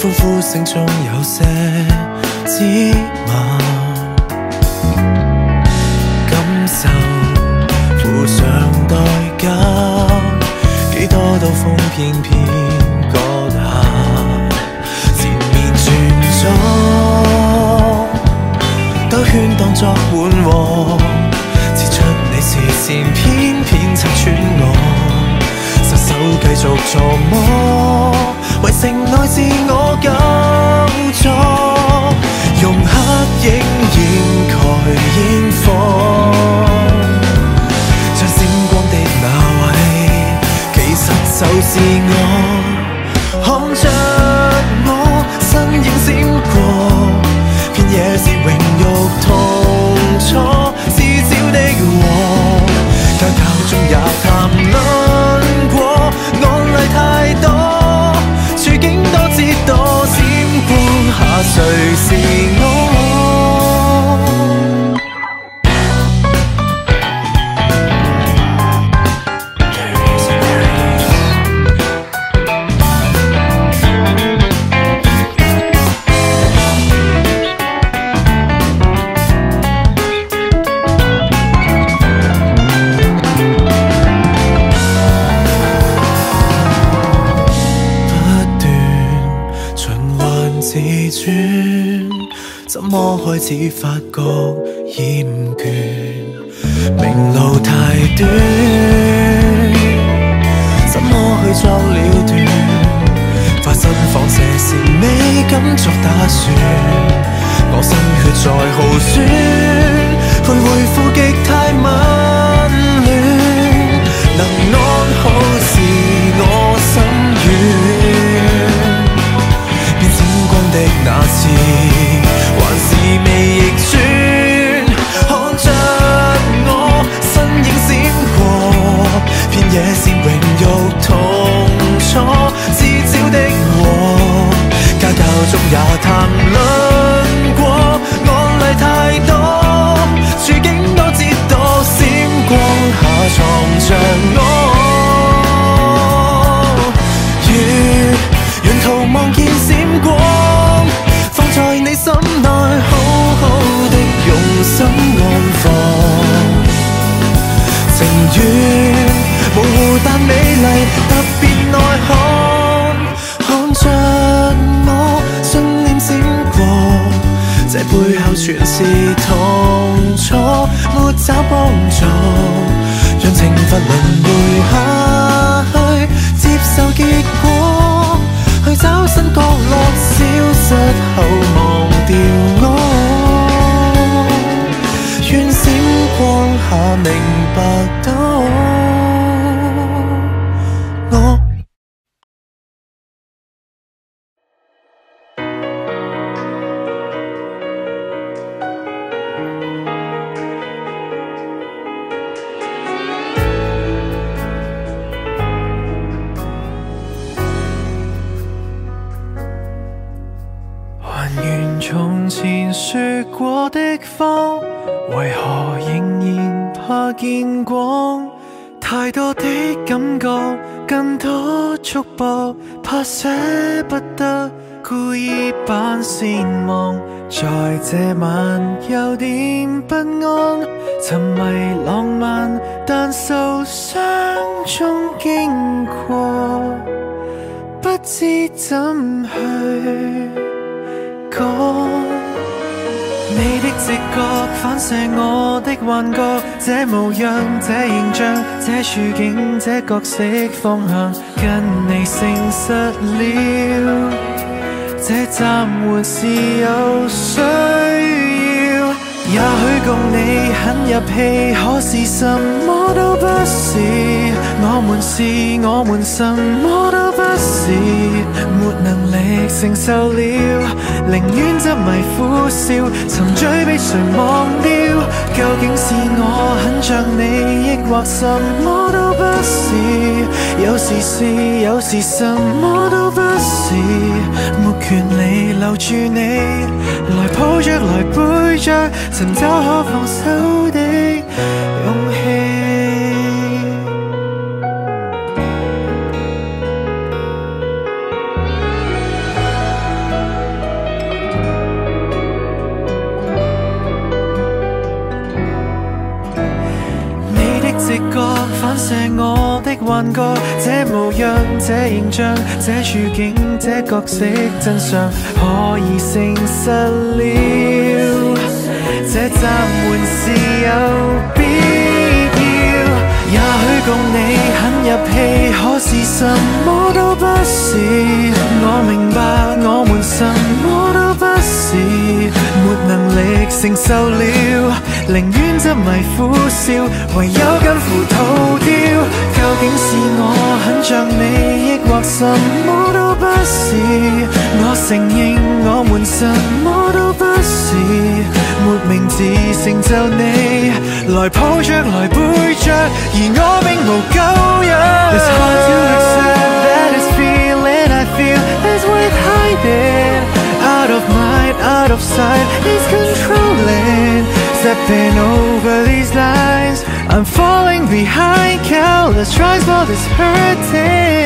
歡呼聲中有些芝麻，感受付上代價，幾多刀鋒偏偏割下，前面轉左，兜圈當作緩和，指出你視線偏偏拆穿我，失手繼續琢磨，為城內自我救助，用黑影掩蓋煙火，像閃光的那位，其實就是我，看着我身影閃過，片野是榮辱痛楚，至少的我，交交中也談論過，案例太多，處境多姿多，閃光下誰是我？怎麼開始發覺厭倦？明路太短，怎麼去作了斷？化身放射時未敢作打算，我心血在耗損，徘徊負極太紊亂，能安好是我心願，變閃光的那次，還是未逆轉，看着我身影閃過，片野是榮辱痛楚，至少的我，家教中也談論過，案例太多，處境多姿多，閃光下藏着我，沿途望見閃光，放在你心內，好好的用心安放，情願模糊但美麗，特別內看，看着我信念閃過，這背後全是痛楚，沒找幫助，讓懲罰輪迴下去，接受結果，去找新角落，消失後忘掉我，願閃光下明白到我。還原從前說過的謊，為何仍然怕見光？太多的感覺，更多束縛，怕捨不得，故意扮善忘。在這晚有點不安，沉迷浪漫，但受傷中經過，不知怎去講。你的直覺反射我的幻覺，這模樣，這形象，這處境，這角色方向，跟你誠實了，這暫緩是有需要。也許共你很入戲，可是什麼都不是。我們什麼都不是，沒能力承受了，寧願執迷苦笑，沉醉被誰忘掉。究竟是我很像你，抑或什麼都不是？有時是，有時什麼都不是，沒權利留住你，來抱着，來背着，尋找可放手的勇氣。這我的幻覺，這模樣，這形象，這處境，這角色真相，可以證實了，這暫緩是有必要。也許共你很入戲，可是什麼都不是。我明白，我們什麼都不是，沒能力承受了，寧願執迷苦笑，唯有近乎逃掉。究竟是我很像你，抑或什麼都不是？我承認我們什麼都不是，沒名字成就你，來抱着來背着，而我並無救藥。It's hard to accept that this feeling I feel is worth hiding. Out of mind, out of sight, it's controlling. Stepping over these lines, I'm falling behind. Countless tries for this hurting.